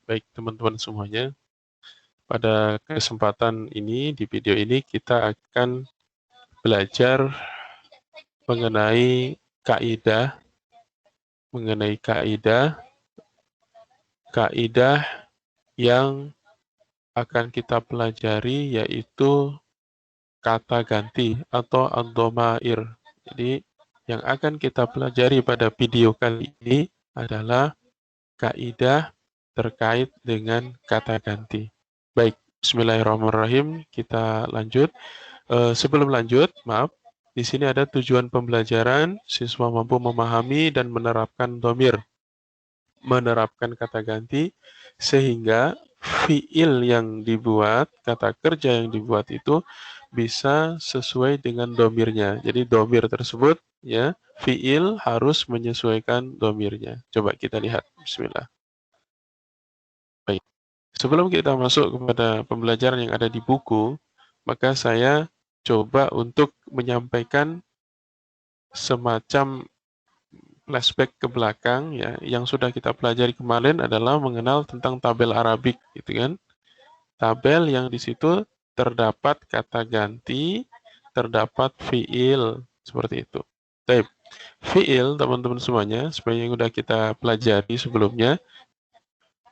Baik teman-teman semuanya, pada kesempatan ini, di video ini kita akan belajar mengenai kaidah yang akan kita pelajari, yaitu kata ganti atau ad-dhamair. Jadi yang akan kita pelajari pada video kali ini adalah kaidah terkait dengan kata ganti. Baik, bismillahirrahmanirrahim, kita lanjut. Sebelum lanjut, maaf, di sini ada tujuan pembelajaran, siswa mampu memahami dan menerapkan dhamir, menerapkan kata ganti, sehingga fiil yang dibuat, kata kerja yang dibuat itu bisa sesuai dengan dhamirnya. Jadi dhamir tersebut, ya, fiil harus menyesuaikan dhamirnya. Coba kita lihat, bismillah. Baik, sebelum kita masuk kepada pembelajaran yang ada di buku, maka saya coba untuk menyampaikan semacam flashback ke belakang, ya. Yang sudah kita pelajari kemarin adalah mengenal tentang tabel Arabik, gitu kan. Tabel yang di situ terdapat kata ganti, terdapat fiil, seperti itu. Baik, fiil teman-teman semuanya, seperti yang sudah kita pelajari sebelumnya,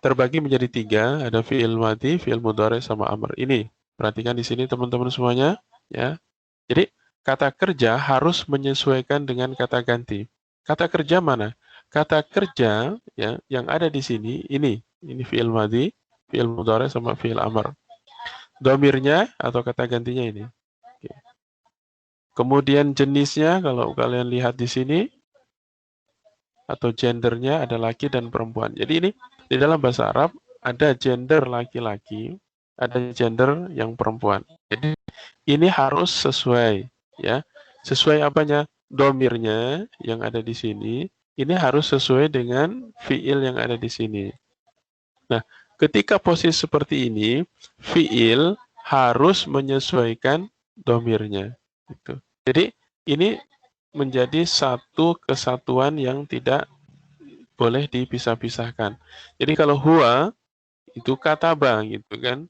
terbagi menjadi 3, ada fiil madhi, fiil mudhari, sama amr. Ini, perhatikan di sini teman-teman semuanya, ya. Jadi, kata kerja harus menyesuaikan dengan kata ganti. Kata kerja mana? Kata kerja, ya, yang ada di sini, ini fiil madhi, fiil mudhari, sama fiil amr. Dhamirnya atau kata gantinya ini. Oke. Kemudian jenisnya, kalau kalian lihat di sini, atau gendernya ada laki dan perempuan. Jadi ini di dalam bahasa Arab ada gender laki-laki, ada gender yang perempuan. Jadi ini harus sesuai, ya. Sesuai apanya? Dhamirnya yang ada di sini, ini harus sesuai dengan fiil yang ada di sini. Nah, ketika posisi seperti ini, fiil harus menyesuaikan dhamirnya. Gitu. Jadi ini menjadi satu kesatuan yang tidak boleh dipisah-pisahkan. Jadi kalau huwa itu kataba, gitu kan.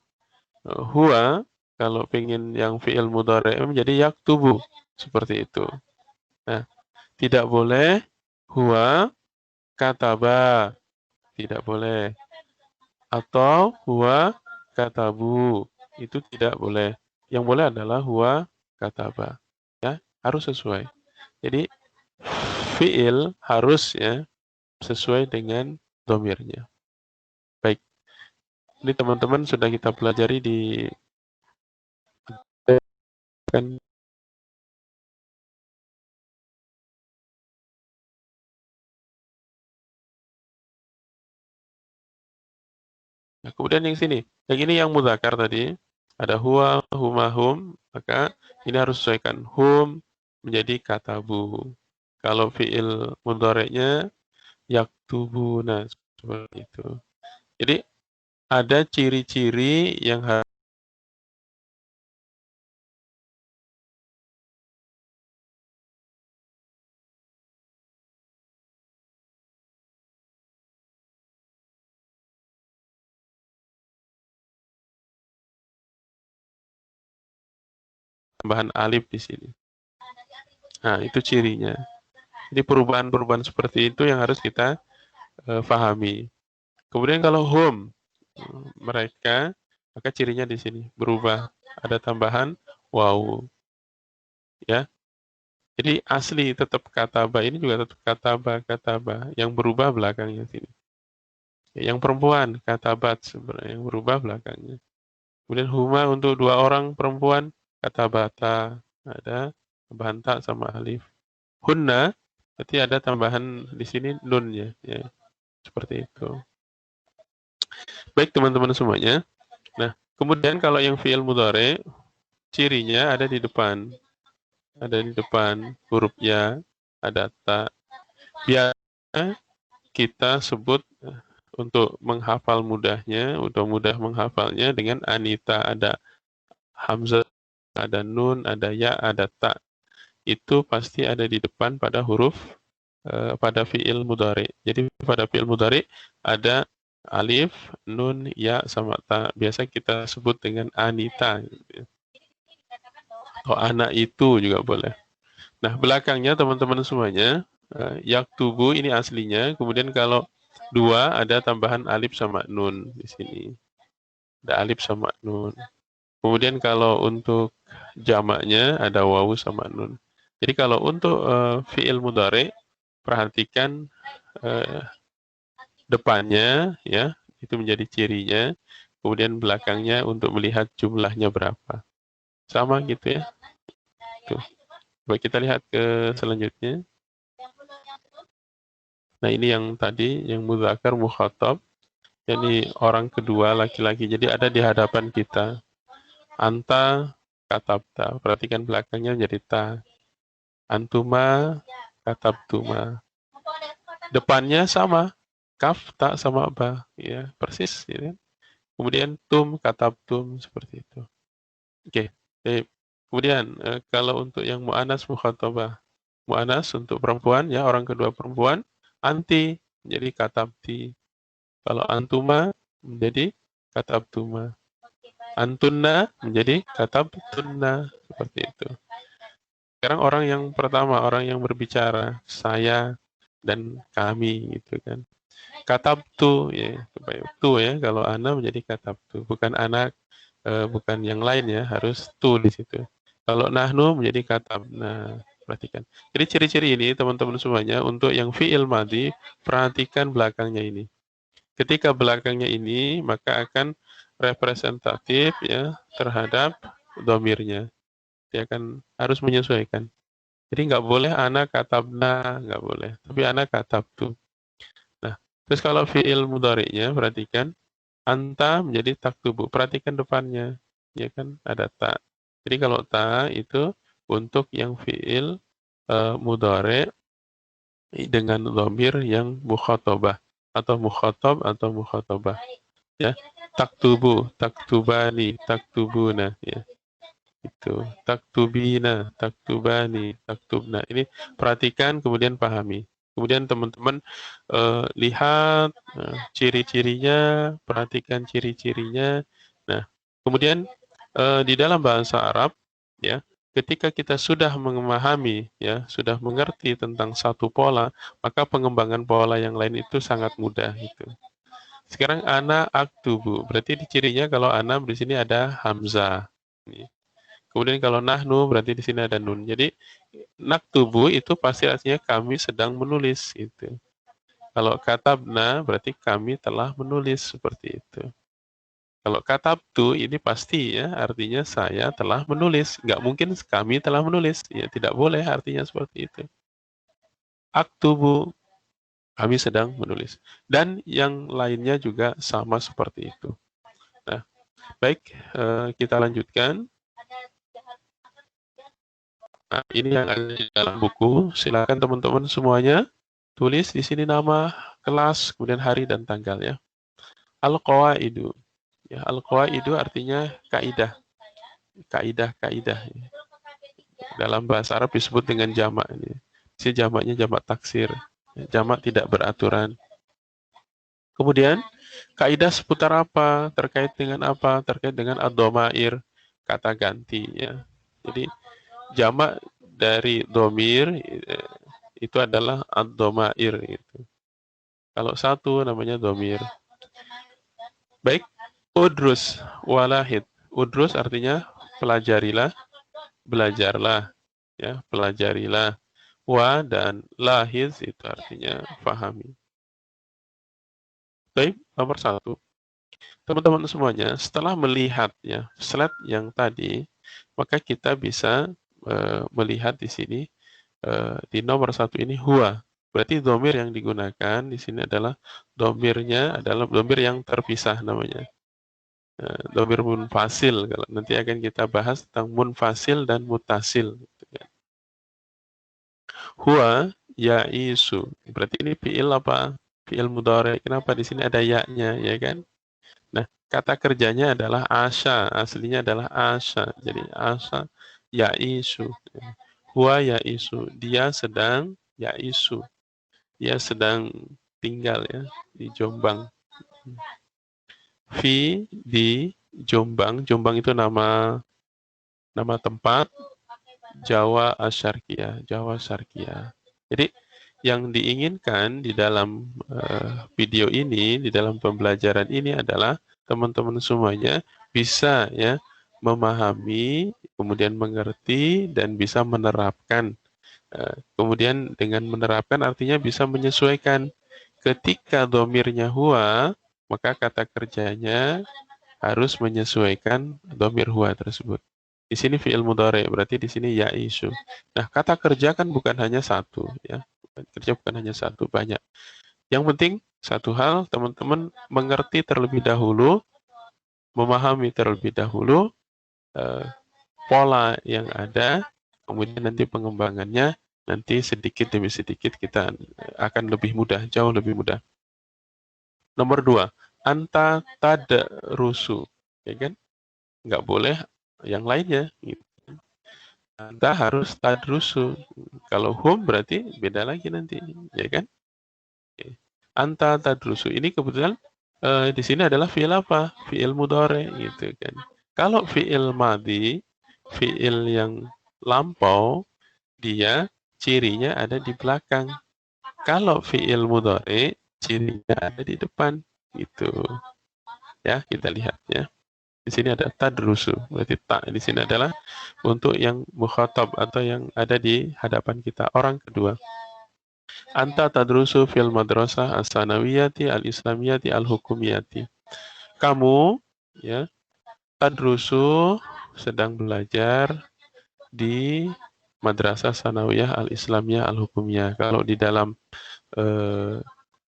Huwa kalau pengen yang fiil mudhari menjadi yaktubu, seperti itu. Nah, tidak boleh huwa kataba, tidak boleh. Atau huwa katabu, itu tidak boleh. Yang boleh adalah huwa kataba. Ya, harus sesuai. Jadi fiil harus, ya, sesuai dengan dhamirnya. Baik. Ini teman-teman sudah kita pelajari di kan. Nah, kemudian yang sini, yang ini yang mudzakkar tadi, ada huwa, huma, hum, maka ini harus sesuaikan hum menjadi katabu. Kalau fiil mudhari'nya yaktubuna, seperti itu. Jadi ada ciri-ciri yang harus tambahan alif di sini. Nah, itu cirinya. Jadi perubahan-perubahan seperti itu yang harus kita pahami. Kemudian kalau hum, mereka, maka cirinya di sini berubah. Ada tambahan waw. Ya. Jadi asli tetap kataba, ini juga tetap kataba. Yang berubah belakangnya sini. Yang perempuan, katabat sebenarnya, yang berubah belakangnya. Kemudian huma untuk 2 orang perempuan, katabata, ada tambahan ta sama alif. Hunna, berarti ada tambahan di sini nunnya, ya. Seperti itu. Baik teman-teman semuanya. Nah, kemudian kalau yang fi'il mudhari, cirinya ada di depan. Ada di depan huruf ya, ada ta. Biasanya kita sebut untuk menghafal mudahnya, untuk mudah menghafalnya dengan Anita, ada hamzah, ada nun, ada ya, ada ta. itu pasti ada di depan pada huruf pada fiil mudhari. Jadi pada fiil mudhari ada alif, nun, ya, sama ta. Biasa kita sebut dengan anita. Gitu. Atau anak itu juga boleh. Nah, belakangnya teman-teman semuanya, yaktubu ini aslinya. Kemudian kalau dua ada tambahan alif sama nun di sini. Ada alif sama nun. Kemudian kalau untuk jamaknya ada wawu sama nun. Jadi kalau untuk fiil mudhari, perhatikan depannya ya, itu menjadi cirinya. Kemudian belakangnya untuk melihat jumlahnya berapa. Sama gitu ya. Tuh. Coba kita lihat ke selanjutnya. Nah, ini yang tadi yang mudzakkar mukhatab. Ini orang kedua laki-laki. Jadi ada di hadapan kita. Anta katabta. Perhatikan belakangnya jadi ta. Antuma katabtuma. Depannya sama. Kaf, ta sama ba. Ya, persis. Ya. Kemudian tum katabtum seperti itu. Oke. Kemudian kalau untuk yang mu'anas mukhatabah. Mu'anas untuk perempuan ya, orang kedua perempuan. Anti jadi katabti. Kalau antuma menjadi katabtuma. Antunna menjadi katabtunna seperti itu. Sekarang orang yang pertama, orang yang berbicara, saya dan kami gitu kan. Katabtu ya, tu ya, kalau ana menjadi katabtu, bukan anak, bukan yang lain ya, harus tu di situ. Kalau nahnu menjadi katabna. Perhatikan. Jadi ciri-ciri ini teman-teman semuanya untuk yang fi'il madhi, perhatikan belakangnya ini. Ketika belakangnya ini, maka akan representatif ya terhadap domirnya. Dia akan harus menyesuaikan. Jadi nggak boleh anak katabna, nggak boleh. Tapi anak katabtu. Nah, terus kalau fi'il mudhari'nya, perhatikan. Anta menjadi taktubu. Perhatikan depannya. Ya kan, ada ta. Jadi kalau ta itu untuk yang fi'il mudhari' dengan dhamir yang mukhatabah. Atau mukhatab atau mukhatabah. Ya, taktubu, taktubani, taktubuna. Ya. Itu taktubina, taktubani, taktubna. Ini perhatikan kemudian pahami. Kemudian teman-teman lihat ciri-cirinya, perhatikan ciri-cirinya. Nah, kemudian di dalam bahasa Arab ya, ketika kita sudah memahami ya, sudah mengerti tentang satu pola, maka pengembangan pola yang lain itu sangat mudah gitu. Sekarang ana aktubu, berarti di cirinya kalau ana di sini ada hamzah. Kemudian kalau nahnu berarti di sini ada nun. Jadi naktubu itu pasti artinya kami sedang menulis itu. Kalau katabna berarti kami telah menulis seperti itu. Kalau katabtu ini pasti ya artinya saya telah menulis. Nggak mungkin kami telah menulis. Ya tidak boleh artinya seperti itu. Aktubu kami sedang menulis. Dan yang lainnya juga sama seperti itu. Nah, baik kita lanjutkan. Nah, ini yang ada di dalam buku. Silakan teman-teman semuanya tulis di sini nama, kelas, kemudian hari dan tanggal ya. Al-qawaidu. Ya, al-qawaidu artinya kaidah. Kaidah-kaidah. Ya. Dalam bahasa Arab disebut dengan jamak ini. Si jamaknya jamak taksir. Ya, jamak tidak beraturan. Kemudian kaidah seputar apa? Terkait dengan apa? Terkait dengan ad-dhamair, kata ganti ya. Jadi jamak dari domir itu adalah ad-dhamair itu. Kalau satu namanya domir. Baik, udrus walahid. Udrus artinya pelajarilah, belajarlah, ya, pelajarilah. Wa dan lahid itu artinya fahami. Baik, nomor satu. Teman-teman semuanya, setelah melihat ya slide yang tadi, maka kita bisa melihat di sini di nomor satu ini huwa. Berarti domir yang digunakan di sini adalah domirnya adalah domir yang terpisah namanya. Domir munfasil. Kalau nanti akan kita bahas tentang munfasil dan mutasil. Gitu ya. Huwa ya'isu. Berarti ini fi'il apa? Fi'il mudhari. Kenapa di sini ada ya-nya, ya kan? Nah, kata kerjanya adalah asya. Aslinya adalah asya. Jadi asya ya'isu. Huwa ya'isu, dia sedang ya'isu. Dia sedang tinggal ya di Jombang. Di Jombang. Jombang itu nama tempat Jawa Asyarkiyah, Jawa Syarkiyah. Jadi yang diinginkan di dalam video ini, di dalam pembelajaran ini adalah teman-teman semuanya bisa ya memahami, kemudian mengerti dan bisa menerapkan. Kemudian dengan menerapkan artinya bisa menyesuaikan. Ketika domirnya huwa, maka kata kerjanya harus menyesuaikan domir huwa tersebut. Di sini fi'il mudhari, berarti di sini ya'isu. Nah, kata kerja kan bukan hanya satu, ya. Kerja bukan hanya satu, banyak. Yang penting satu hal, teman-teman mengerti terlebih dahulu, memahami terlebih dahulu eh, pola yang ada, kemudian nanti pengembangannya nanti sedikit demi sedikit kita akan lebih mudah, jauh lebih mudah. Nomor 2, anta tadrusu, ya kan? Nggak boleh yang lainnya. Gitu. Anta harus tadrusu. Kalau hum berarti beda lagi nanti, ya kan? Oke. Anta tadrusu. Ini kebetulan di sini adalah fi'il apa? Fi'il mudhari gitu kan. Kalau fi'il madhi, fi'il yang lampau, dia cirinya ada di belakang. Kalau fi'il mudhari, cirinya ada di depan. Gitu. Ya, kita lihat ya. Di sini ada tadrusu, berarti tak di sini adalah untuk yang mukhatab atau yang ada di hadapan kita, orang kedua. Anta tadrusu fil madrasah as-sanawiyati al-islamiyati al-hukumiyati. Kamu ya, tadrusu sedang belajar di madrasah sanawiyah al-islamiyah al-hukumiyah. Kalau di dalam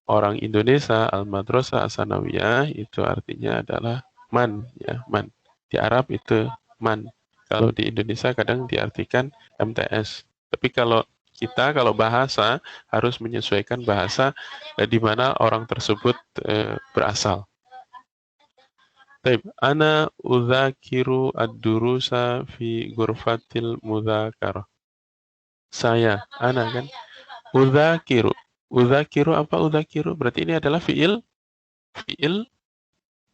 orang Indonesia al-madrasah as-sanawiyah itu artinya adalah man ya, man. Di Arab itu man. Kalau di Indonesia kadang diartikan MTS. Tapi kalau kita kalau bahasa harus menyesuaikan bahasa di mana orang tersebut berasal. Baik, ana udzakiru ad-durusa fi ghurfatil mudzakarah. Saya, ana kan udzakiru. Udzakiru apa udzakiru? Berarti ini adalah fiil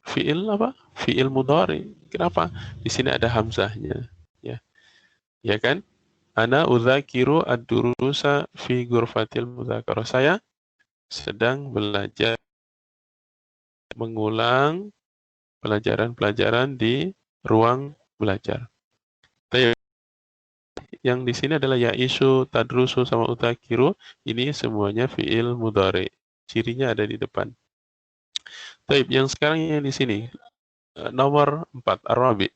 fiil apa? Fiil mudhari. Kenapa? Di sini ada hamzahnya, ya. Ya kan? Ana udzakiru ad-durusa fi ghurfatil mudzakarah. Saya sedang belajar mengulang pelajaran-pelajaran di ruang belajar. Yang di sini adalah ya'isu, tadrusu, sama udzakiru. Ini semuanya fiil mudhari. Cirinya ada di depan. Baik, yang sekarang yang di sini. Nomor 4, Arabi.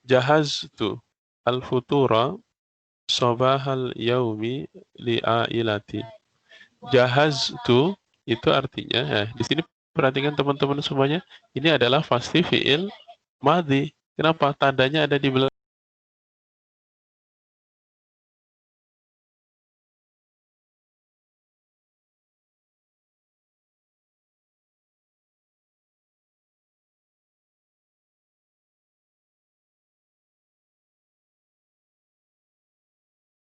Jahaztu al-futura sabahal yaumi li'ailati. Jahaztu itu artinya, di sini perhatikan teman-teman semuanya, ini adalah pasti fiil madhi. Kenapa? Tandanya ada di belakang.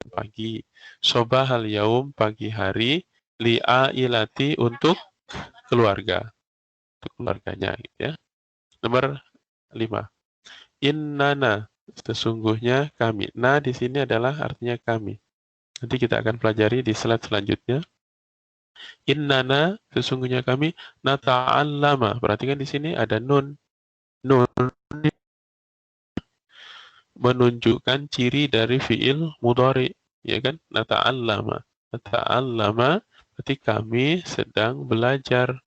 Pagi. Sobahal yaum, pagi hari. Li'ailati, untuk keluarga. Untuk keluarganya. Gitu ya. Nomor 5. Innana, sesungguhnya kami. Nah, di sini adalah artinya kami. Nanti kita akan pelajari di slide selanjutnya. Innana, sesungguhnya kami, nata'allama. Perhatikan di sini ada nun. Nun menunjukkan ciri dari fiil mudhari, ya kan? Nata'allama. Nata'allama berarti kami sedang belajar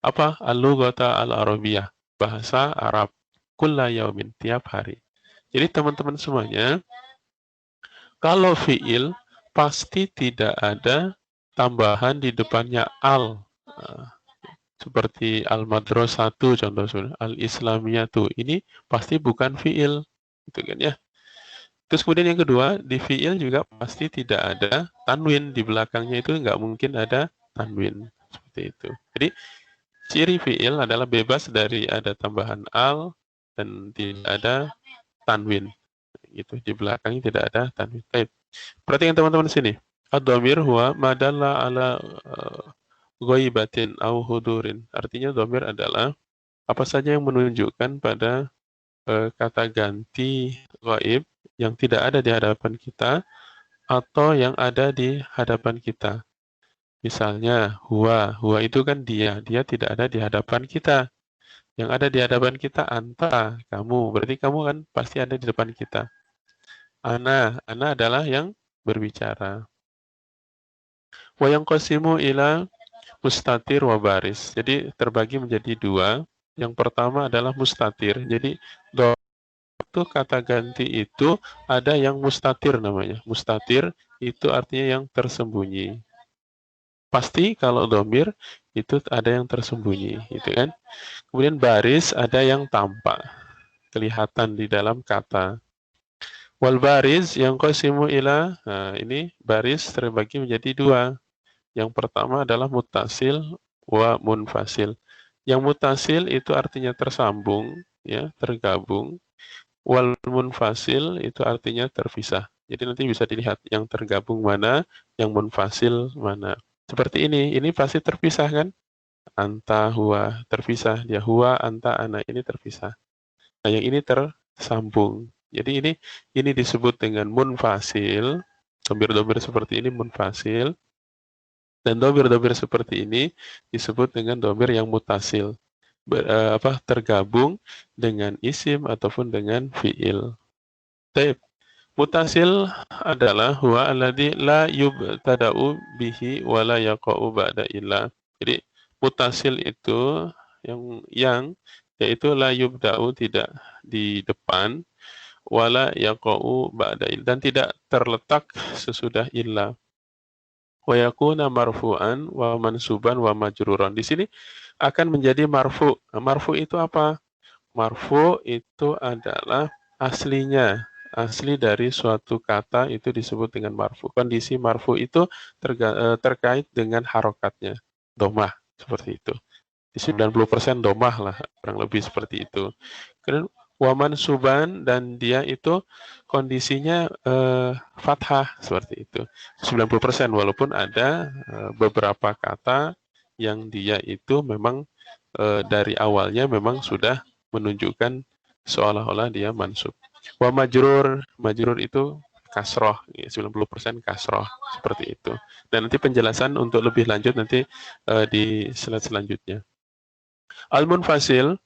apa? Al-lughata al-arabiyah, bahasa Arab. Kulla yaumin, tiap hari. Jadi teman-teman semuanya, kalau fiil pasti tidak ada tambahan di depannya al. Seperti al-madrasatu contoh, al-islamiyatu. Ini pasti bukan fiil. Gitu kan ya. Terus kemudian yang kedua, di fiil juga pasti tidak ada tanwin. Di belakangnya itu nggak mungkin ada tanwin. Seperti itu. Jadi ciri fiil adalah bebas dari ada tambahan al dan tidak ada tanwin. gitu. Di belakangnya tidak ada tanwin. Baik. Perhatikan teman-teman sini. Ad-dhamir huwa madalla ala ghaibatin au hudurin. Artinya dhamir adalah apa saja yang menunjukkan pada kata ganti ghaib yang tidak ada di hadapan kita atau yang ada di hadapan kita. Misalnya, huwa itu kan dia tidak ada di hadapan kita. Yang ada di hadapan kita anta, kamu. Berarti kamu kan pasti ada di depan kita. Ana adalah yang berbicara. Wa yanqasimu ila mustatir wa baris. Jadi terbagi menjadi dua. Yang pertama adalah mustatir. Jadi waktu kata ganti itu ada yang mustatir namanya. Mustatir itu artinya yang tersembunyi. Pasti kalau domir itu ada yang tersembunyi, gitu kan? Kemudian baris ada yang tampak, kelihatan di dalam kata. Wal baris yang qasimu ila, nah ini baris terbagi menjadi dua. Yang pertama adalah mutasil wa munfasil. Yang mutasil itu artinya tersambung, ya, tergabung. Wal munfasil itu artinya terpisah. Jadi nanti bisa dilihat yang tergabung mana, yang munfasil mana. Seperti ini pasti terpisah kan? Anta, huwa, terpisah. Dia huwa, anta, ana, ini terpisah. Nah, yang ini tersambung. Jadi ini disebut dengan munfasil. Domir-domir seperti ini munfasil. Dan domir-domir seperti ini disebut dengan domir yang mutasil. Tergabung dengan isim ataupun dengan fiil. Taib. Mutasil adalah huwa alladhi la yubtada'u bihi wa la yaqa'u ba'da illa. Jadi mutasil itu yang yaitu la yubda'u tidak di depan wala yaqa'u ba'da illa dan tidak terletak sesudah illa. Wa yakuna marfu'an wa mansuban wa majruran. Di sini akan menjadi marfu. Nah, marfu itu apa? Marfu itu adalah asli dari suatu kata itu disebut dengan marfu. Kondisi marfu itu terkait dengan harokatnya, domah, seperti itu. Di 90% domah lah, kurang lebih seperti itu. Kemudian waman suban dan dia itu kondisinya fathah, seperti itu. 90% walaupun ada beberapa kata yang dia itu memang dari awalnya memang sudah menunjukkan seolah-olah dia mansub. Wa majrur itu kasroh, 90% kasroh, seperti itu. Dan nanti penjelasan untuk lebih lanjut nanti di slide selanjutnya. Al-munfasil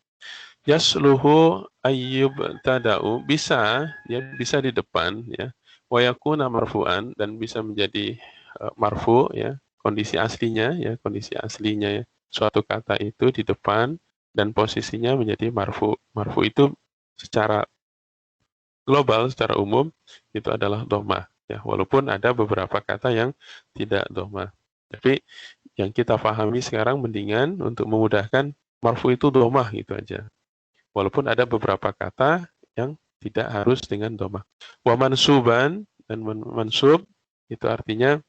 yasluhu ayyub tada'u bisa di depan ya. Wa yakuna marfu'an dan bisa menjadi marfu ya, kondisi aslinya ya suatu kata itu di depan dan posisinya menjadi marfu. Marfu itu secara global, secara umum itu adalah domah ya, walaupun ada beberapa kata yang tidak domah. Tapi yang kita pahami sekarang mendingan untuk memudahkan marfu itu domah gitu aja. Walaupun ada beberapa kata yang tidak harus dengan domah. Wa mansuban dan mansub itu artinya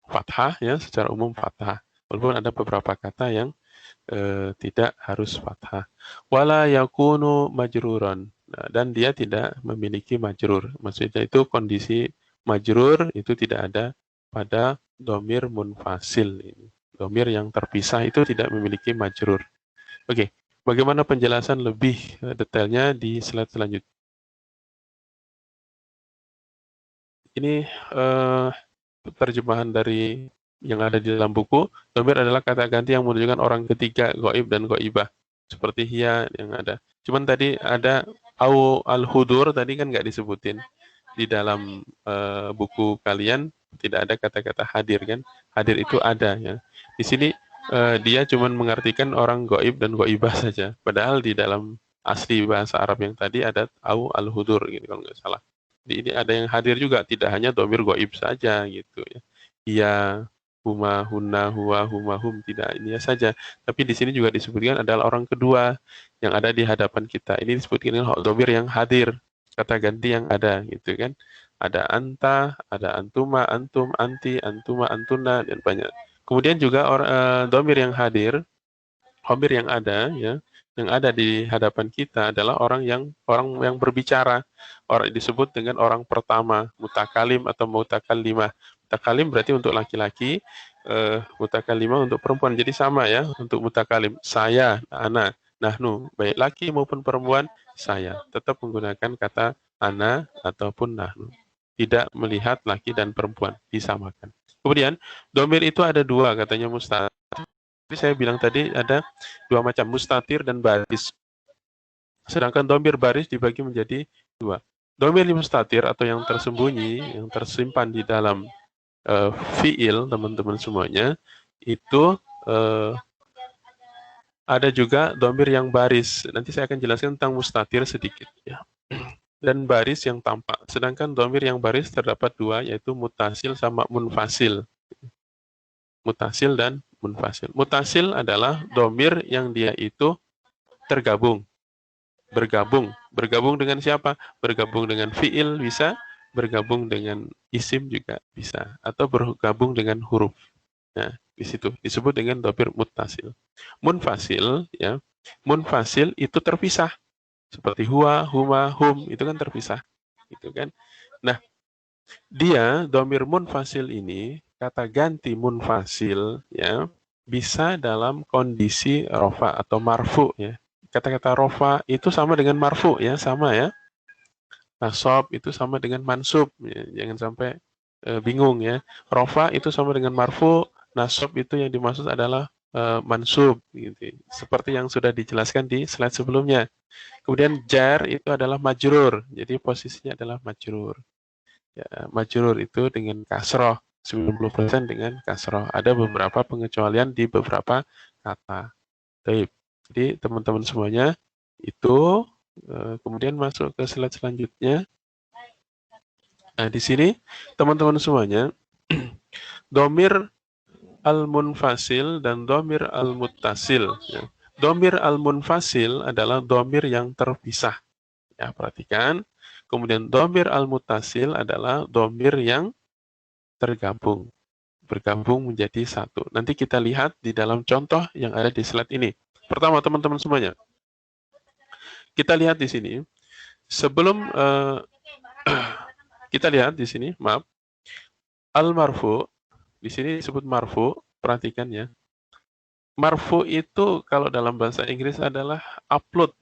fathah ya, secara umum fathah. Walaupun ada beberapa kata yang tidak harus fathah. Wala yakunu majruran. Nah, dan dia tidak memiliki majrur. Maksudnya itu kondisi majrur itu tidak ada pada domir munfasil ini. Domir yang terpisah itu tidak memiliki majrur. Oke, bagaimana penjelasan lebih detailnya di slide selanjutnya. Ini terjemahan dari yang ada di dalam buku. Domir adalah kata ganti yang menunjukkan orang ketiga, goib dan goibah. Seperti hiya yang ada. Cuman tadi ada au al-hudur, tadi kan nggak disebutin. Di dalam buku kalian tidak ada kata-kata hadir kan. Hadir itu ada ya. Di sini dia cuman mengartikan orang goib dan goibah saja. Padahal di dalam asli bahasa Arab yang tadi ada au al-hudur gitu kalau nggak salah. Jadi ini ada yang hadir juga, tidak hanya domir goib saja gitu ya. Iya, huma, hunna, huwa, huma, hum, tidak ini saja. Tapi di sini juga disebutkan adalah orang kedua yang ada di hadapan kita. Ini disebutkan dengan domir yang hadir, kata ganti yang ada gitu kan. Ada anta, ada antuma, antum, anti, antuma, antuna, dan banyak. Kemudian juga domir yang hadir, domir yang ada ya, yang ada di hadapan kita adalah orang yang berbicara. Orang disebut dengan orang pertama, mutakalim atau mutakalimah. Mutakalim berarti untuk laki-laki, mutakalimah untuk perempuan. Jadi sama ya untuk mutakalim. Saya, ana, nahnu, baik laki maupun perempuan, saya. Tetap menggunakan kata ana ataupun nahnu. Tidak melihat laki dan perempuan, disamakan. Kemudian, domir itu ada dua, katanya Mustafa. Saya bilang tadi ada dua macam, mustatir dan baris. Sedangkan domir baris dibagi menjadi dua. Domir mustatir atau yang tersembunyi, yang tersimpan di dalam fiil, teman-teman semuanya, itu ada juga domir yang baris. Nanti saya akan jelaskan tentang mustatir sedikit. Ya. Dan baris yang tampak. Sedangkan domir yang baris terdapat dua, yaitu mutasil sama munfasil. Mutasil dan munfasil. Mutasil adalah domir yang dia itu tergabung. Bergabung. Bergabung dengan siapa? Bergabung dengan fiil bisa, bergabung dengan isim juga bisa, atau bergabung dengan huruf. Nah, di situ disebut dengan domir mutasil. Munfasil, ya. Munfasil itu terpisah. Seperti huwa, huma, hum, itu kan terpisah. Gitu kan. Nah, dia domir munfasil ini, kata ganti munfasil, ya, bisa dalam kondisi rofa atau marfu, ya. Kata-kata rofa itu sama dengan marfu, ya, sama ya. Nasab itu sama dengan mansub, ya. Jangan sampai bingung ya. Rofa itu sama dengan marfu, nasab itu yang dimaksud adalah mansub, gitu. Seperti yang sudah dijelaskan di slide sebelumnya. Kemudian jar itu adalah majrur, jadi posisinya adalah majrur. Ya, majrur itu dengan kasroh, 90% dengan kasroh. Ada beberapa pengecualian di beberapa kata. Baik. Jadi teman-teman semuanya itu kemudian masuk ke slide selanjutnya. Nah, di sini teman-teman semuanya domir al-munfasil dan domir al-muttasil. Ya. Domir al-munfasil adalah domir yang terpisah. Ya, perhatikan. Kemudian domir al-muttasil adalah domir yang tergabung. Bergabung menjadi satu. Nanti kita lihat di dalam contoh yang ada di slide ini. Pertama, teman-teman semuanya. Kita lihat di sini. Sebelum kita lihat di sini, maaf. Al-marfu, di sini disebut marfu, perhatikan ya. Marfu itu kalau dalam bahasa Inggris adalah upload.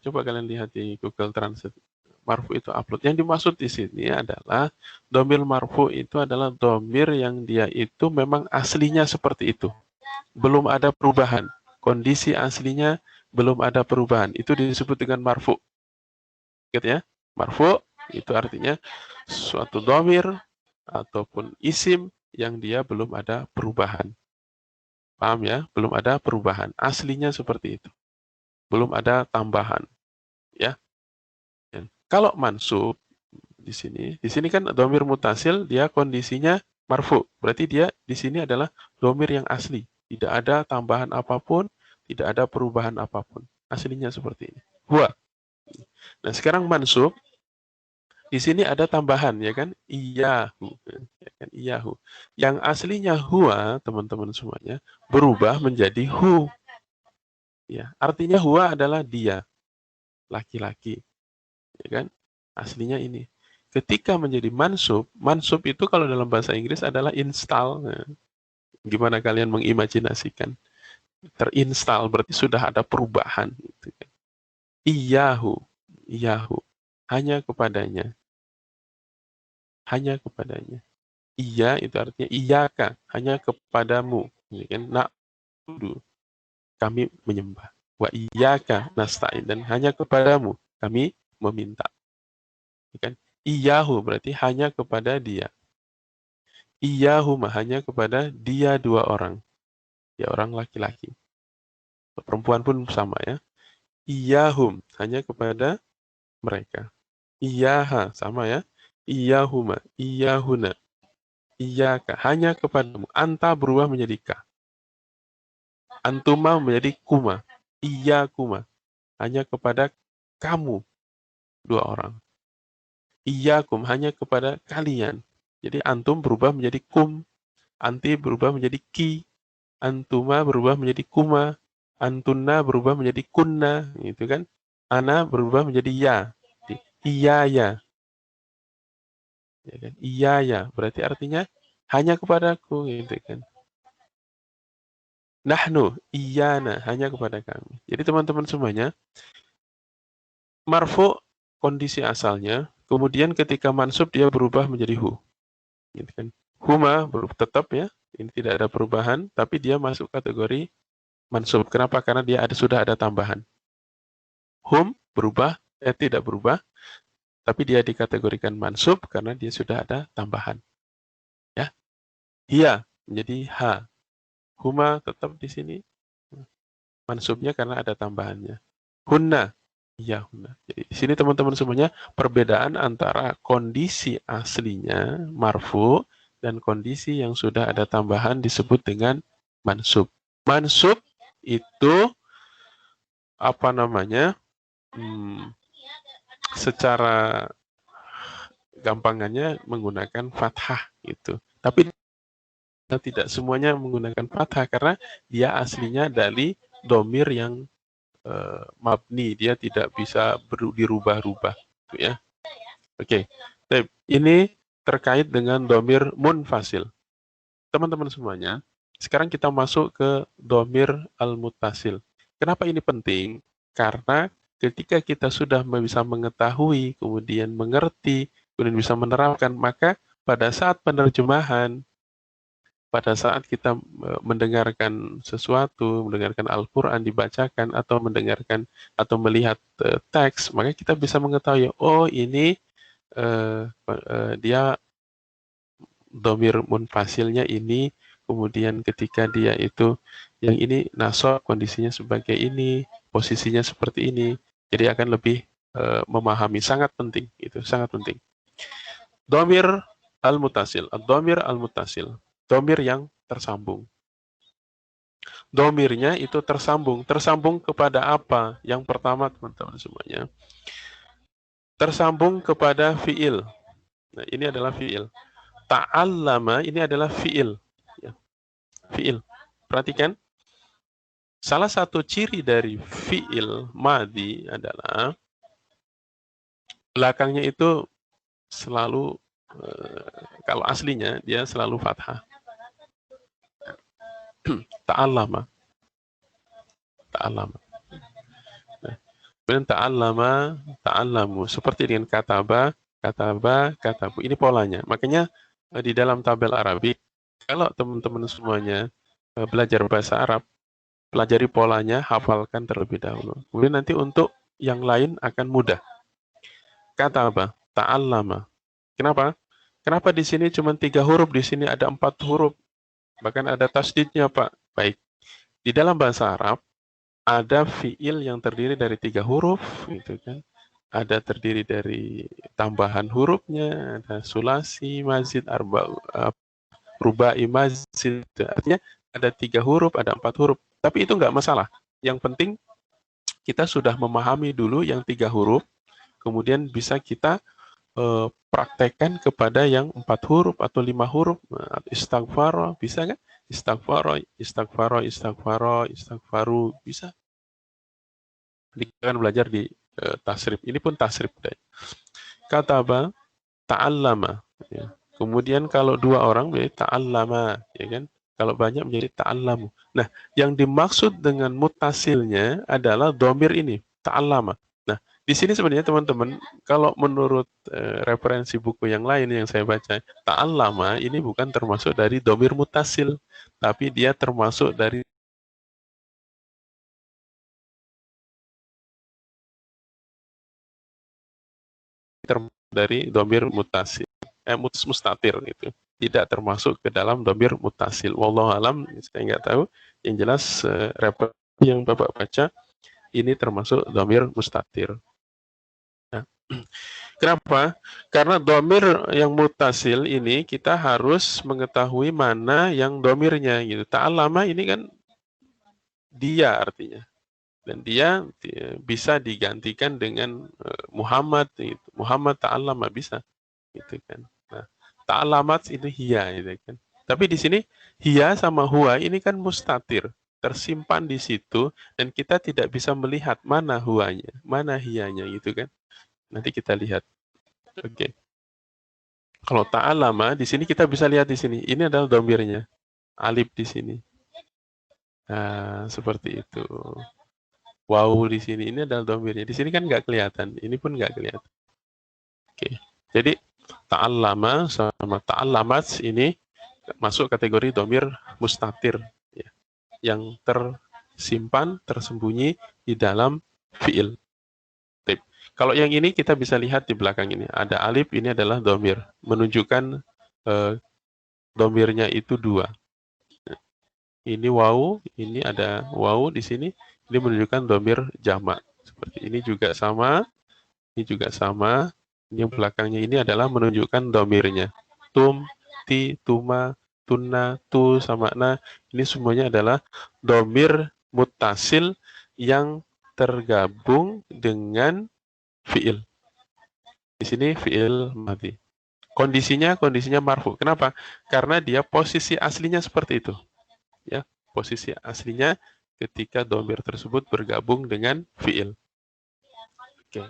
Coba kalian lihat di Google Translate. Marfu itu upload. Yang dimaksud di sini adalah domir marfu itu adalah domir yang dia itu memang aslinya seperti itu. Belum ada perubahan. Kondisi aslinya belum ada perubahan. Itu disebut dengan marfu. Gitu ya. Marfu itu artinya suatu domir ataupun isim yang dia belum ada perubahan. Paham ya? Belum ada perubahan. Aslinya seperti itu. Belum ada tambahan. Ya. Dan kalau mansub di sini kan domir mutasil, dia kondisinya marfu. Berarti dia di sini adalah domir yang asli. Tidak ada tambahan apapun, tidak ada perubahan apapun. Aslinya seperti ini. Huwa. Nah, sekarang mansub, di sini ada tambahan, ya kan? Iyahu. Ya kan? Iyahu. Yang aslinya huwa, teman-teman semuanya, berubah menjadi hu. Ya, artinya huwa adalah dia, laki-laki. Ya kan? Aslinya ini. Ketika menjadi mansub, mansub itu kalau dalam bahasa Inggris adalah install. Nah, gimana kalian mengimajinasikan? Terinstall berarti sudah ada perubahan. Gitu kan? Iyahu. Iyahu. Hanya kepadanya. Hanya kepadanya. Iya itu artinya iyaka, hanya kepadamu. Ya kan? Na'budu, kami menyembah. Wa iyaka nasta'in, dan hanya kepadamu kami meminta. Ya kan? Iyahu berarti hanya kepada dia. Iyahuma hanya kepada dia dua orang. Ya orang laki-laki. Perempuan pun sama ya. Iyahum hanya kepada mereka. Iyaha sama ya. Iyahuma, iyahuna. Iyaka hanya kepadamu. Anta berubah menjadi ka. Antuma menjadi kuma. Iyakuma hanya kepada kamu dua orang. Iyakum hanya kepada kalian. Jadi antum berubah menjadi kum. Anti berubah menjadi ki. Antuma berubah menjadi kuma. Antunna berubah menjadi kunna, gitu kan. Ana berubah menjadi ya. Iya ya. Ya kan? Iya ya. Berarti artinya hanya kepadaku, gitu kan. Nahnu, iyana, hanya kepada kami. Jadi teman-teman semuanya, marfu kondisi asalnya, kemudian ketika mansub dia berubah menjadi hu. Gitu kan. Huma tetap ya, ini tidak ada perubahan, tapi dia masuk kategori mansub. Kenapa? Karena dia sudah ada tambahan. Hum berubah, tidak berubah, tapi dia dikategorikan mansub karena dia sudah ada tambahan. Ya, hiya menjadi ha. Huma tetap di sini mansubnya karena ada tambahannya. Hunna, iya hunna. Jadi di sini teman-teman semuanya perbedaan antara kondisi aslinya marfu dan kondisi yang sudah ada tambahan disebut dengan mansub. Mansub itu apa namanya? Secara gampangannya menggunakan fathah gitu. Tapi tidak semuanya menggunakan fathah karena dia aslinya dari domir yang mabni, dia tidak bisa dirubah-rubah, gitu ya. Oke, ini terkait dengan domir munfasil. Teman-teman semuanya, sekarang kita masuk ke domir al-muttasil. Kenapa ini penting? Karena ketika kita sudah bisa mengetahui, kemudian mengerti, kemudian bisa menerapkan, maka pada saat penerjemahan, pada saat kita mendengarkan sesuatu, mendengarkan Al-Quran dibacakan, atau mendengarkan atau melihat teks, maka kita bisa mengetahui, oh ini dia domir munfasilnya ini, kemudian ketika dia itu, yang ini nasab kondisinya sebagai ini, posisinya seperti ini, jadi akan lebih memahami, sangat penting, itu sangat penting. Domir al-mutasil, domir al-mutasil, domir yang tersambung. Domirnya itu tersambung. Tersambung kepada apa? Yang pertama, teman-teman semuanya. Tersambung kepada fi'il. Nah, ini adalah fi'il. Ta'allama ini adalah fi'il. Ya. Fi'il. Perhatikan. Salah satu ciri dari fi'il madhi adalah belakangnya itu selalu, kalau aslinya, dia selalu fathah. Ta'allama. Ta'allama. Kemudian ta'allama, ta'allamu. Seperti dengan kataba, kataba, katabu. Ini polanya. Makanya di dalam tabel Arabik, kalau teman-teman semuanya belajar bahasa Arab, pelajari polanya, hafalkan terlebih dahulu. Kemudian nanti untuk yang lain akan mudah. Kataba, ta'allama. Kenapa? Kenapa di sini cuma 3 huruf, di sini ada 4 huruf. Bahkan ada tasdidnya, Pak. Baik. Di dalam bahasa Arab, ada fiil yang terdiri dari 3 huruf, gitu kan. Ada terdiri dari tambahan hurufnya, ada sulasi, mazid, rubai, mazid. Artinya ada 3 huruf, ada 4 huruf. Tapi itu nggak masalah. Yang penting kita sudah memahami dulu yang 3 huruf, kemudian bisa kita praktekkan kepada yang 4 huruf atau 5 huruf. Istighfar, bisa kan? Istighfaro, istighfaru, bisa. Kita akan belajar di tasrif. Ini pun tasrif. Kataba, ta'allama. Ya. Kemudian kalau 2 orang menjadi ta'allama, ya kan? Kalau banyak menjadi ta'allamu. Nah, yang dimaksud dengan mutasilnya adalah domir ini, ta'allama. Nah, di sini sebenarnya teman-teman, kalau menurut referensi buku yang lain yang saya baca, ta'allama ini bukan termasuk dari domir mutasil, tapi dia termasuk dari domir mutasil, mustatir gitu. Tidak termasuk ke dalam domir mutasil. Wallahu alam, saya nggak tahu. Yang jelas referensi yang Bapak baca ini termasuk domir mustatir. Nah, kenapa? Karena domir yang mutasil ini kita harus mengetahui mana yang domirnya gitu. Ta'allama ini kan dia artinya. Dan dia bisa digantikan dengan Muhammad gitu. Muhammad ta'allama bisa gitu kan. Nah, ta'allamat itu hiya gitu kan. Tapi di sini hiya sama huwa ini kan mustatir. tersimpan di situ dan kita tidak bisa melihat mana huanya, mana hianya gitu kan. Nanti kita lihat. Oke. Kalau ta'allama di sini kita bisa lihat di sini. Ini adalah dhamirnya. Alif di sini. Nah, seperti itu. Wawu di sini. Ini adalah dhamirnya. Di sini kan nggak kelihatan. Ini pun nggak kelihatan. Oke. Jadi ta'allama sama ta'allamat ini masuk kategori dhamir mustatir. Ya. Yang tersimpan, tersembunyi di dalam fiil. Kalau yang ini kita bisa lihat di belakang ini. Ada alif, ini adalah dhamir. Menunjukkan dhamirnya itu dua. Ini wawu, ini ada wawu di sini. Ini menunjukkan dhamir jamak. Seperti ini juga sama. Ini juga sama. Ini yang belakangnya ini adalah menunjukkan dhamirnya. Tum, ti, tuma, tunna, tu, sama na. Ini semuanya adalah dhamir muttasil yang tergabung dengan fiil. Di sini fiil madhi. Kondisinya marfu. Kenapa? Karena dia posisi aslinya seperti itu. Ya, posisi aslinya ketika dhamir tersebut bergabung dengan fiil. Oke.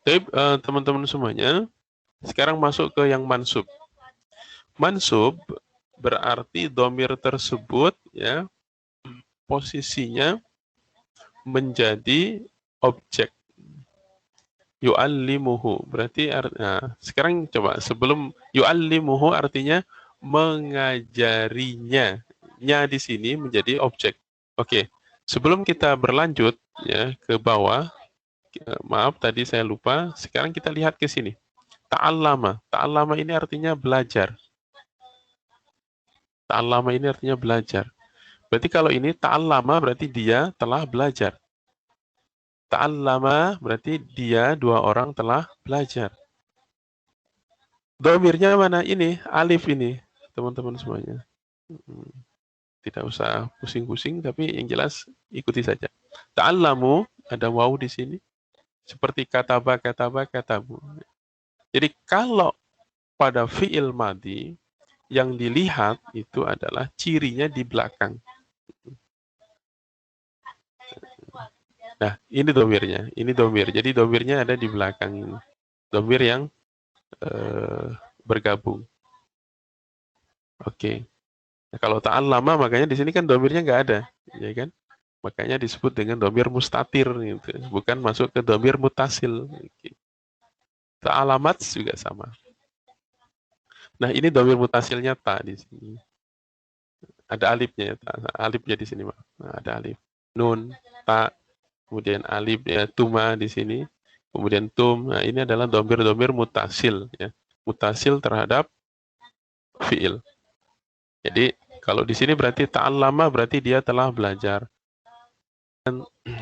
Jadi teman-teman semuanya, sekarang masuk ke yang mansub. Mansub berarti dhamir tersebut ya posisinya menjadi objek. Yu'allimuhu berarti nah, sekarang coba sebelum yu'allimuhu artinya mengajarinya. Nya di sini menjadi objek. Oke. Sebelum kita berlanjut ya ke bawah, maaf tadi saya lupa, sekarang kita lihat ke sini. Ta'allama. Ta'allama ini artinya belajar. Ta'allama ini artinya belajar. Berarti kalau ini ta'allama berarti dia telah belajar. Ta'allama berarti dia dua orang telah belajar. Dhamirnya mana? Ini, alif ini, teman-teman semuanya. Tidak usah pusing-pusing, tapi yang jelas ikuti saja. Ta'allamu, ada wawu di sini. Seperti kataba, katabu. Jadi kalau pada fi'il madhi, yang dilihat itu adalah cirinya di belakang. Nah, ini dhamirnya. Ini dhamir. Jadi dhamirnya ada di belakang ini. Dhamir yang bergabung. Oke. Nah, kalau ta'allama makanya di sini kan dhamirnya nggak ada, ya kan? Makanya disebut dengan dhamir mustatir gitu. Bukan masuk ke dhamir mutasil. Oke. Ta'alamat juga sama. Nah, ini dhamir mutasilnya ta di sini. Ada alifnya ya, alifnya di sini, Pak. Nah, ada alif. Nun, ta, kemudian alif ya, tuma di sini, kemudian tum. Nah, ini adalah dhamir mutasil ya. Mutasil terhadap fiil. Jadi kalau di sini berarti ta'allama berarti dia telah belajar.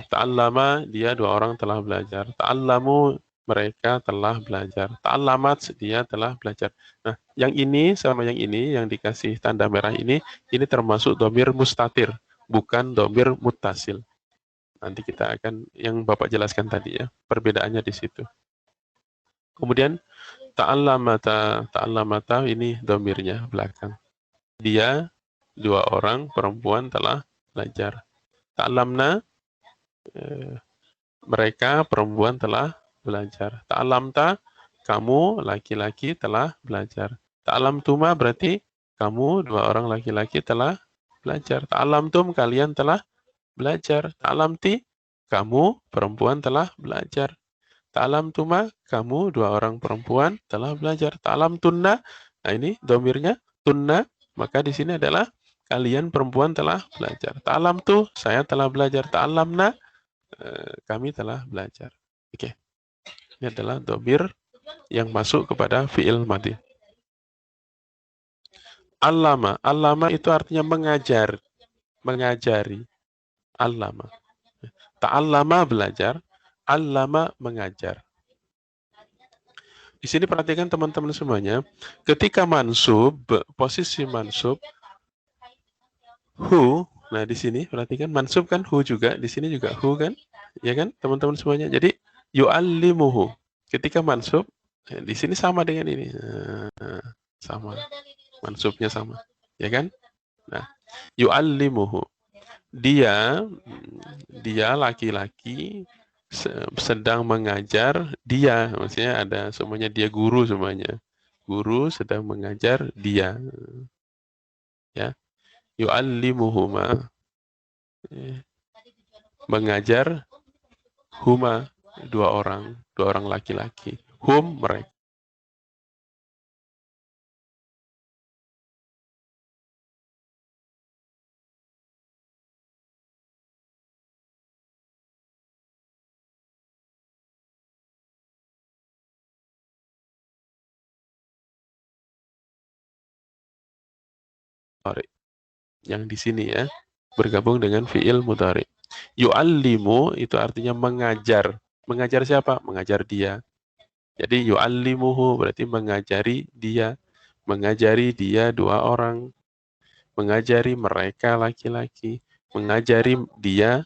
Ta'allama dia dua orang telah belajar. Ta'allamu mereka telah belajar. Ta'allamat dia telah belajar. Nah, yang ini sama yang ini yang dikasih tanda merah ini termasuk dhamir mustatir, bukan dhamir muttasil. Nanti kita akan yang Bapak jelaskan tadi ya, perbedaannya di situ. Kemudian ta'allamata ini dhamirnya belakang. Dia dua orang perempuan telah belajar. Ta'allamna mereka perempuan telah belajar. Ta'allamta kamu laki-laki telah belajar. Ta'allamtuma berarti kamu dua orang laki-laki telah belajar. Ta'allamtum kalian telah belajar. Ta'allamti kamu perempuan telah belajar. Ta'allamtuma kamu dua orang perempuan telah belajar. Ta'allamtunna nah ini dhamirnya tunna maka di sini adalah kalian perempuan telah belajar. Ta'allamtu saya telah belajar. Ta'allamna kami telah belajar. Oke. Ini adalah dhamir yang masuk kepada fi'il madhi. Allama. Allama itu artinya mengajar. Mengajari. Allama. Ta'allama belajar. Allama mengajar. Di sini perhatikan teman-teman semuanya. Ketika mansub, posisi mansub, hu. Nah, di sini perhatikan mansub kan hu juga, di sini juga hu kan? Ya kan, teman-teman semuanya. Jadi yu'allimuhu. Ketika mansub, di sini sama dengan ini. Sama. Mansubnya sama. Ya kan? Nah, Yu'allimuhu. Dia laki-laki sedang mengajar dia, maksudnya ada semuanya dia guru semuanya. Guru sedang mengajar dia, ya. Yu'allimuhuma, mengajar huma, dua orang laki-laki. Hum, mereka. Yang di sini ya, bergabung dengan fiil mudhari. Yu'allimu itu artinya mengajar. Mengajar siapa? Mengajar dia. Jadi yu'allimuhu berarti mengajari dia. Mengajari dia dua orang. Mengajari mereka laki-laki. Mengajari dia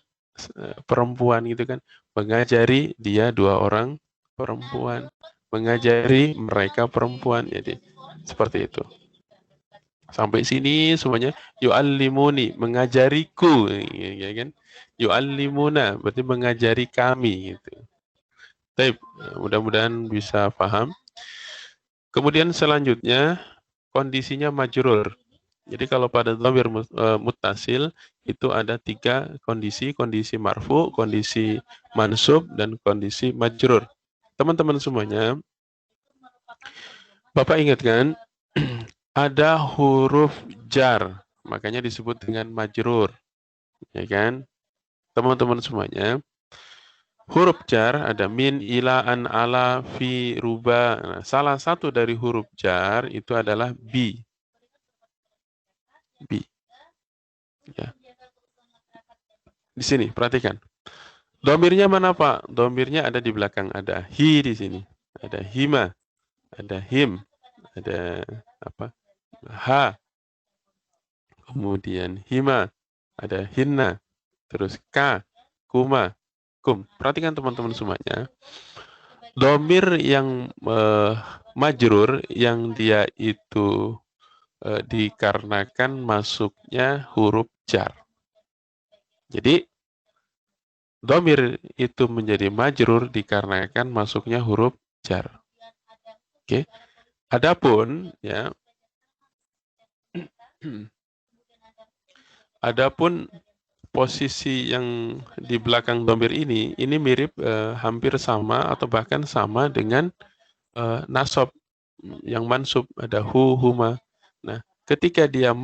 perempuan gitu kan. Mengajari dia dua orang perempuan. Mengajari mereka perempuan. Jadi seperti itu. Sampai sini semuanya yu'allimuni, mengajariku, ya kan? Yu'allimuna berarti mengajari kami gitu. Baik, mudah-mudahan bisa paham. Kemudian selanjutnya kondisinya majrur. Jadi kalau pada dhamir muttasil itu ada 3 kondisi, kondisi marfu, kondisi mansub, dan kondisi majrur. Teman-teman semuanya, Bapak ingat kan? Ada huruf jar, makanya disebut dengan majrur, ya kan? Teman-teman semuanya, huruf jar ada min, ila, an, ala, fi, ruba. Nah, salah satu dari huruf jar itu adalah bi. Bi. Ya. Di sini, perhatikan. Domirnya mana, Pak? Domirnya ada di belakang. Ada hi di sini. Ada hima. Ada him. Ada apa? Ha. Kemudian hima. Ada hinna. Terus ka. Kuma. Kum. Perhatikan teman-teman semuanya. Domir yang majrur yang dia itu dikarenakan masuknya huruf jar. Jadi domir itu menjadi majrur dikarenakan masuknya huruf jar. Oke. Adapun ya, adapun posisi yang di belakang domir ini mirip hampir sama atau bahkan sama dengan nasab yang mansub, ada hu, huma. Nah, ketika dia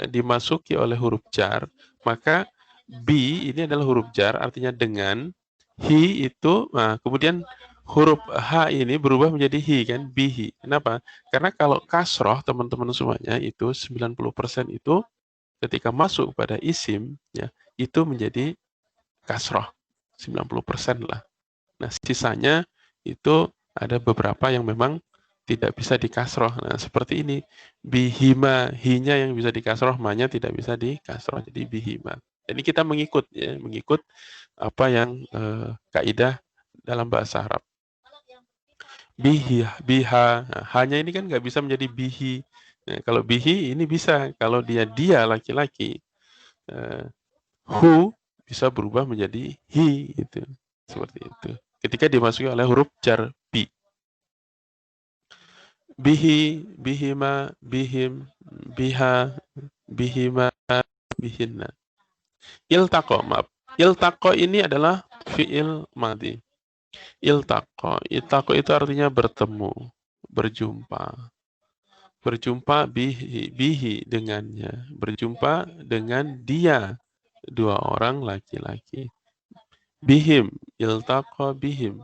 dimasuki oleh huruf jar, maka bi ini adalah huruf jar, artinya dengan, hi itu, nah, kemudian huruf h ini berubah menjadi hi kan, bihi. Kenapa? Karena kalau kasroh teman-teman semuanya itu 90% itu ketika masuk pada isim ya, itu menjadi kasroh 90% lah. Nah, sisanya itu ada beberapa yang memang tidak bisa dikasroh. Nah, seperti ini. Bihima, hinya yang bisa dikasroh, manya tidak bisa dikasroh. Jadi bihima. Jadi kita mengikut ya, mengikut apa yang kaidah dalam bahasa Arab. Bihi, biha. Nah, hanya ini kan nggak bisa menjadi bihi. Nah, kalau bihi ini bisa. Kalau dia laki-laki, hu bisa berubah menjadi hi. Itu. Seperti itu. Ketika dimasuki oleh huruf jar bi. Bihi, bihima, bihim, biha, bihima, bihinna. Iltaqo, maaf. Iltaqo ini adalah fi'il madhi. Iltaqo itu artinya bertemu, berjumpa. Berjumpa bihi dengannya. Berjumpa dengan dia. Dua orang laki-laki. Bihim, iltaqo bihim.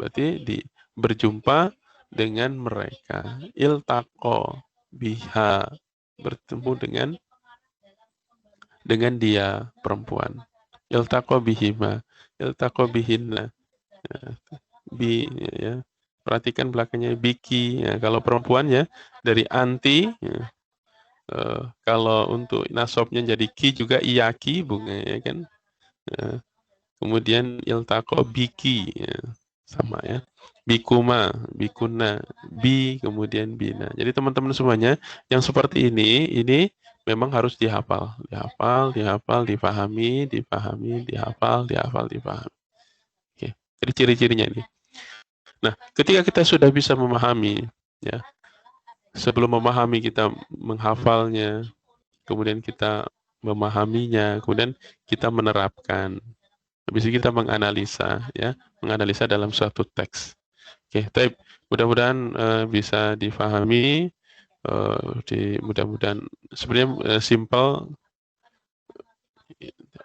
Berarti berjumpa dengan mereka. Iltaqo biha, bertemu dengan dia perempuan. Iltaqo bihima, iltaqo bihinna. Ya. Perhatikan belakangnya biki. Ya, kalau perempuan ya dari anti. Ya. Kalau untuk nasabnya jadi ki juga iyaki bunga ya kan. Kemudian iltaqo biki ya. Sama ya. Bikuma, bikuna, bi, kemudian bina. Jadi teman-teman semuanya yang seperti ini memang harus dihafal, difahami, difahami. Oke, jadi ciri-cirinya ini. Nah, ketika kita sudah bisa memahami, ya, sebelum memahami kita menghafalnya, kemudian kita memahaminya, kemudian kita menerapkan. Habis itu kita menganalisa, ya, menganalisa dalam suatu teks. Oke, tapi mudah-mudahan bisa difahami. Mudah-mudahan sebenarnya simple.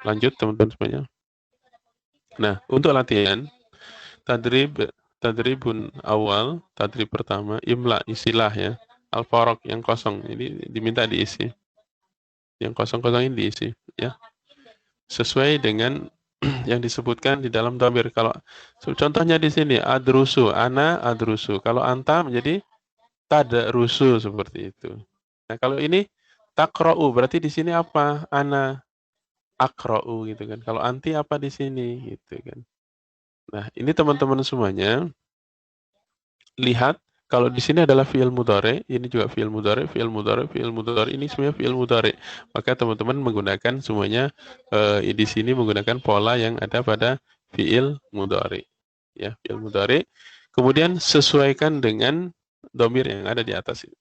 Lanjut teman-teman semuanya. Nah, untuk latihan tadribun awal, tadrib pertama, imla istilah ya, al-faraq yang kosong ini diminta diisi. Yang kosong-kosong ini diisi ya. Sesuai dengan yang disebutkan di dalam dhamir. Kalau contohnya di sini adrusu, ana adrusu. Kalau anta menjadi tadrusu seperti itu. Nah, kalau ini takra'u berarti di sini apa? Ana akra'u gitu kan. Kalau anti apa di sini gitu kan. Nah, ini teman-teman semuanya lihat kalau di sini adalah fi'il mudhari, ini juga fi'il mudhari, ini semuanya fi'il mudhari. Maka teman-teman menggunakan semuanya di sini menggunakan pola yang ada pada fi'il mudhari. Ya, fi'il mudhari. Kemudian sesuaikan dengan dhamir yang ada di atas ini.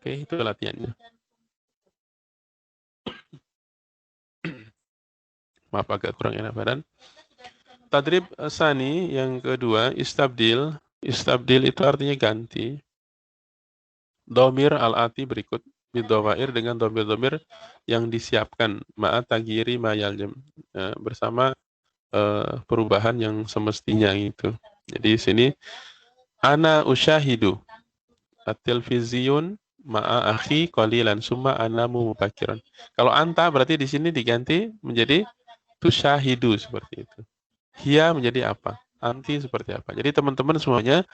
Oke, itu latihannya. Maaf agak kurang enak badan. Tadrib sani yang kedua, istabdil. Istabdil itu artinya ganti. Domir al-ati berikut. Bidawair dengan domir-domir yang disiapkan. Ma'at tagiri ma'yaljam. Bersama perubahan yang semestinya itu. Jadi di sini, ana usyahidu. At-tilfiziyun ma'a akhi qalilan summa anamu mubakiran. Kalau anta berarti di sini diganti menjadi tusyahidu seperti itu. Hia menjadi apa? Anti seperti apa? Jadi teman-teman semuanya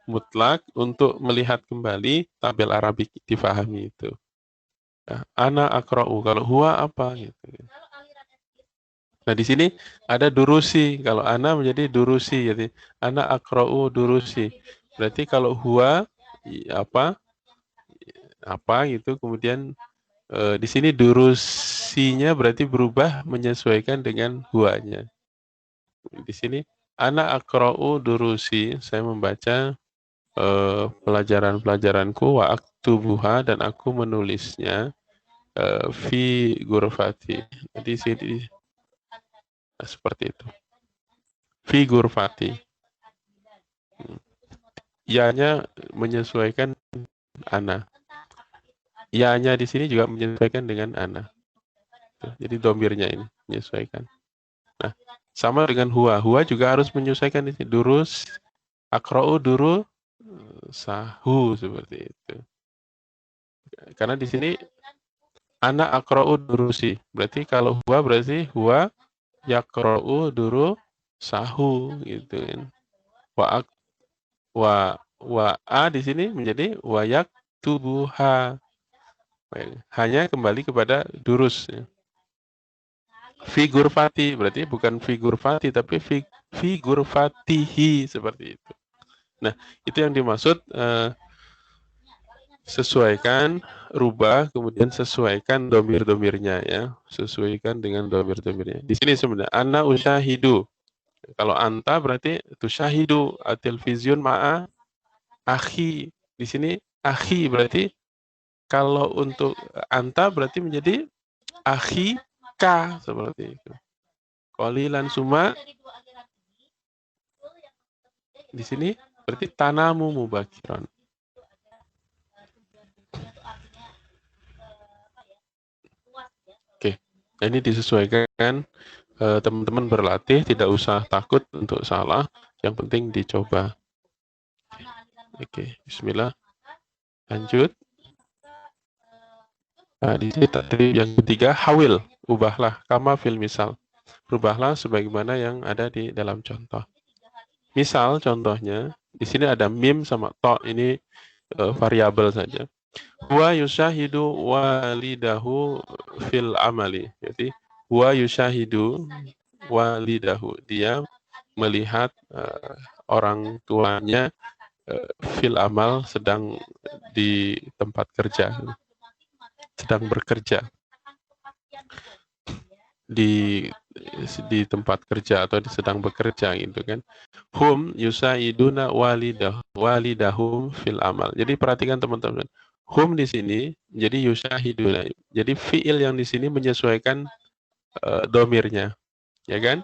mutlak untuk melihat kembali tabel Arabik difahami itu. Nah, ana akra'u, kalau huwa apa gitu. Nah, di sini ada durusi. Kalau ana menjadi durusi, jadi ana akra'u durusi. Berarti kalau huwa apa gitu, kemudian di sini durusinya berarti berubah menyesuaikan dengan huwanya. Di sini ana akra'u durusi, saya membaca pelajaran-pelajaranku wa aktubuha dan aku menulisnya fi gurfati. Jadi sini seperti itu. Fi gurfati. Ya-nya menyesuaikan ana. Ya-nya di sini juga menyesuaikan dengan ana. Jadi domirnya ini menyesuaikan. Nah, sama dengan huwa. Huwa juga harus menyesuaikan di sini. Durus, akra'u duru, sahu seperti itu. Karena di sini ana akra'u durusi. Berarti kalau huwa berarti huwa yakra'u duru sahu gitu kan. Wa a di sini menjadi wa yaktubuha. Hanya kembali kepada durus. Figur fati berarti bukan figur fati tapi figur fatihi seperti itu. Nah, itu yang dimaksud sesuaikan, rubah, kemudian sesuaikan domir-domirnya ya. Sesuaikan dengan domir-domirnya. Di sini sebenarnya ana usyahidu. Kalau anta berarti tusyahidu at-tilvizyon ma'a akhi. Di sini akhi berarti kalau untuk anta berarti menjadi akhi ka seperti itu. Qalilan summa di sini berarti tanamu mubakiran. Oke, nah ini disesuaikan. Teman-teman berlatih, tidak usah takut untuk salah. Yang penting dicoba. Oke, bismillah. Lanjut. Nah, di sini tadi yang ketiga, hawil. Ubahlah, kama fil misal. Rubahlah sebagaimana yang ada di dalam contoh. Misal contohnya, di sini ada mim sama to, ini variabel saja. Huwa yushahidu walidahu fil amali. Jadi, huwa yushahidu walidahu. Dia melihat orang tuanya fil amal, sedang di tempat kerja, sedang bekerja di tempat kerja atau sedang bekerja gitu kan. Hum yusaiduna walidahum fil amal. Jadi perhatikan teman-teman. Hum di sini jadi yusahiduna. Jadi fiil yang di sini menyesuaikan domirnya, ya kan?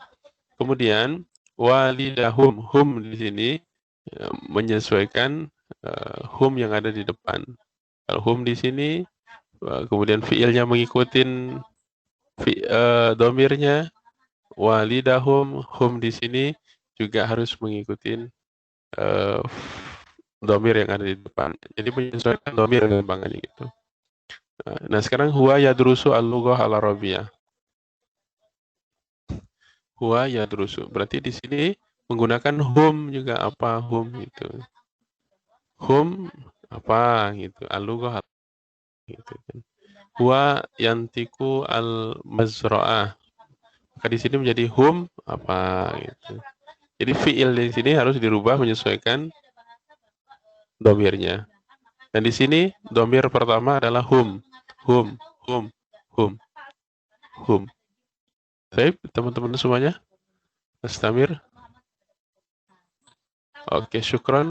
Kemudian walidahum, hum di sini menyesuaikan hum yang ada di depan. Kalau hum di sini kemudian fiilnya mengikuti domirnya, walidahum, hum di sini juga harus mengikuti domir yang ada di depan. Jadi menyesuaikan domir dan gampangannya gitu. Nah, sekarang huwa yadrusu al-lughah al-arabiyah. Huwa yadrusu. Berarti di sini menggunakan hum juga apa hum gitu. Hum apa gitu. Al-lughah gitu kan. Huwa yantiku al-mazra'ah. Maka di sini menjadi hum apa gitu. Jadi fiil di sini harus dirubah menyesuaikan domirnya. Dan di sini domir pertama adalah hum, hum, hum, hum, hum. Baik, teman-teman semuanya. Mas Tamir. Oke, syukron.